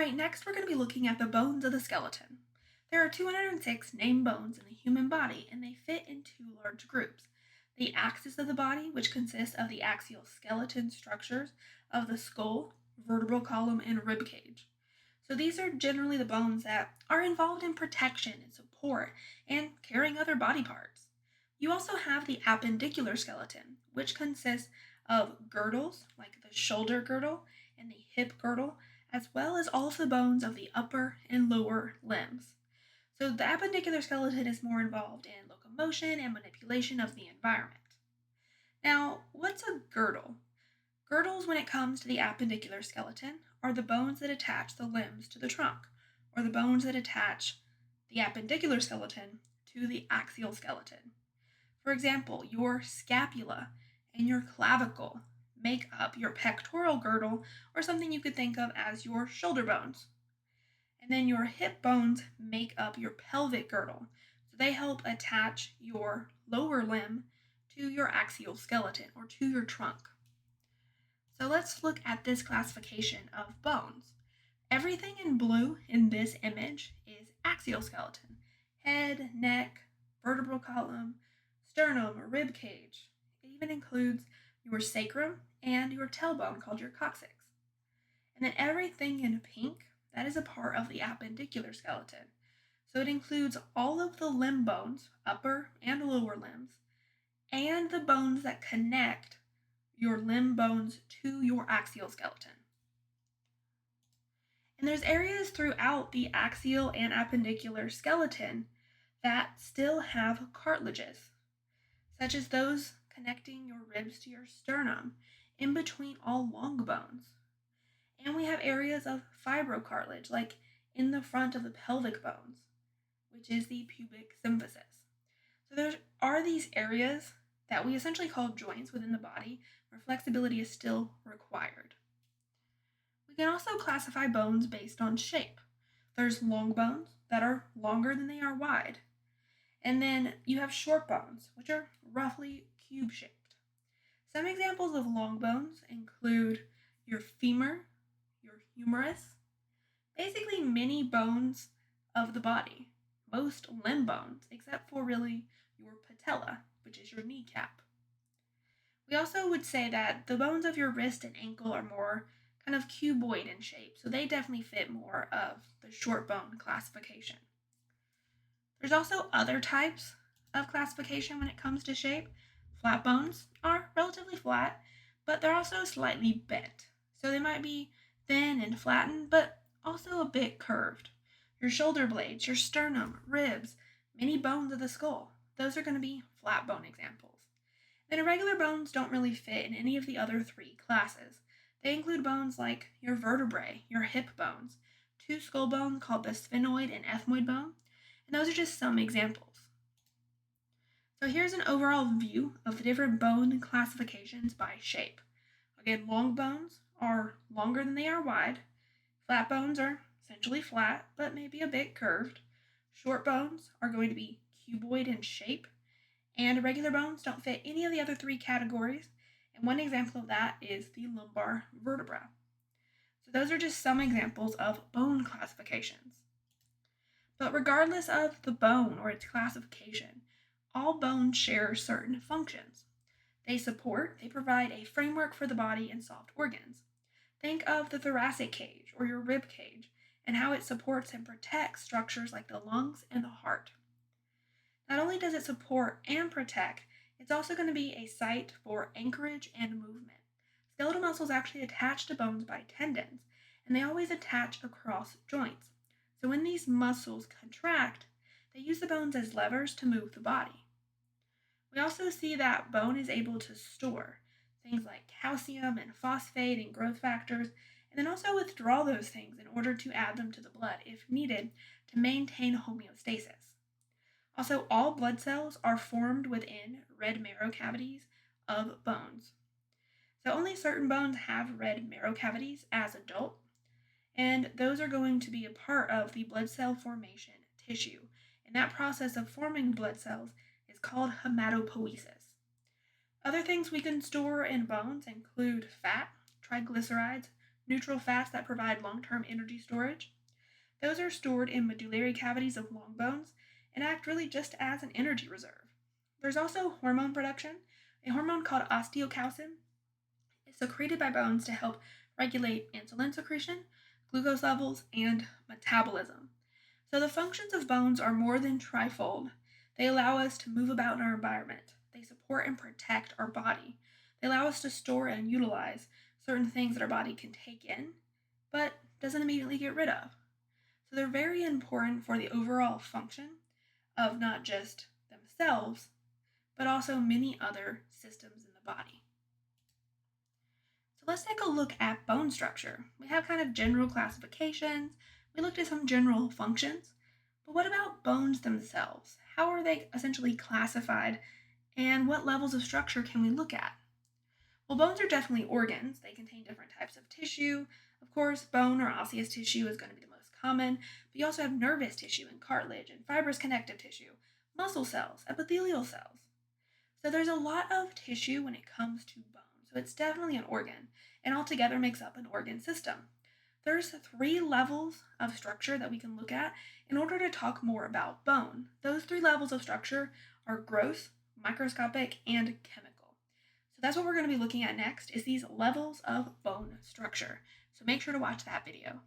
Alright, next we're going to be looking at the bones of the skeleton. There are 206 named bones in the human body, and they fit in two large groups. The axis of the body, which consists of the axial skeleton structures of the skull, vertebral column, and rib cage. So these are generally the bones that are involved in protection and support and carrying other body parts. You also have the appendicular skeleton, which consists of girdles, like the shoulder girdle and the hip girdle, as well as all of the bones of the upper and lower limbs. So the appendicular skeleton is more involved in locomotion and manipulation of the environment. Now, what's a girdle? Girdles, when it comes to the appendicular skeleton, are the bones that attach the limbs to the trunk, or the bones that attach the appendicular skeleton to the axial skeleton. For example, your scapula and your clavicle make up your pectoral girdle, or something you could think of as your shoulder bones. And then your hip bones make up your pelvic girdle. So they help attach your lower limb to your axial skeleton or to your trunk. So let's look at this classification of bones. Everything in blue in this image is axial skeleton: head, neck, vertebral column, sternum, or rib cage. It even includes your sacrum and your tailbone called your coccyx. And then everything in pink, that is a part of the appendicular skeleton. So it includes all of the limb bones, upper and lower limbs, and the bones that connect your limb bones to your axial skeleton. And there's areas throughout the axial and appendicular skeleton that still have cartilages, such as those connecting your ribs to your sternum, in between all long bones. And we have areas of fibrocartilage, like in the front of the pelvic bones, which is the pubic symphysis. So there are these areas that we essentially call joints within the body where flexibility is still required. We can also classify bones based on shape. There's long bones that are longer than they are wide. And then you have short bones, which are roughly cube shaped. Some examples of long bones include your femur, your humerus, basically many bones of the body, most limb bones, except for really your patella, which is your kneecap. We also would say that the bones of your wrist and ankle are more kind of cuboid in shape, so they definitely fit more of the short bone classification. There's also other types of classification when it comes to shape. Flat bones are relatively flat, but they're also slightly bent. So they might be thin and flattened, but also a bit curved. Your shoulder blades, your sternum, ribs, many bones of the skull, those are going to be flat bone examples. Then irregular bones don't really fit in any of the other three classes. They include bones like your vertebrae, your hip bones, two skull bones called the sphenoid and ethmoid bone, and those are just some examples. So here's an overall view of the different bone classifications by shape. Again, long bones are longer than they are wide. Flat bones are essentially flat, but maybe a bit curved. Short bones are going to be cuboid in shape, and irregular bones don't fit any of the other three categories, and one example of that is the lumbar vertebra. So those are just some examples of bone classifications. But regardless of the bone or its classification, all bones share certain functions. They provide a framework for the body and soft organs. Think of the thoracic cage or your rib cage and how it supports and protects structures like the lungs and the heart. Not only does it support and protect, it's also going to be a site for anchorage and movement. Skeletal muscles actually attach to bones by tendons, and they always attach across joints. So when these muscles contract, they use the bones as levers to move the body. We also see that bone is able to store things like calcium and phosphate and growth factors, and then also withdraw those things in order to add them to the blood if needed to maintain homeostasis. Also, all blood cells are formed within red marrow cavities of bones. So only certain bones have red marrow cavities as adult, and those are going to be a part of the blood cell formation tissue. And that process of forming blood cells is called hematopoiesis. Other things we can store in bones include fat, triglycerides, neutral fats that provide long term energy storage. Those are stored in medullary cavities of long bones and act really just as an energy reserve. There's also hormone production. A hormone called osteocalcin is secreted by bones to help regulate insulin secretion, glucose levels, and metabolism. So the functions of bones are more than trifold. They allow us to move about in our environment. They support and protect our body. They allow us to store and utilize certain things that our body can take in, but doesn't immediately get rid of. So they're very important for the overall function of not just themselves, but also many other systems in the body. So let's take a look at bone structure. We have kind of general classifications, we looked at some general functions, but what about bones themselves? How are they essentially classified, and what levels of structure can we look at? Well, bones are definitely organs. They contain different types of tissue. Of course, bone or osseous tissue is going to be the most common, but you also have nervous tissue and cartilage and fibrous connective tissue, muscle cells, epithelial cells. So there's a lot of tissue when it comes to bone. So it's definitely an organ, and altogether makes up an organ system. There's 3 levels of structure that we can look at in order to talk more about bone. Those 3 levels of structure are gross, microscopic, and chemical. So that's what we're going to be looking at next is these levels of bone structure. So make sure to watch that video.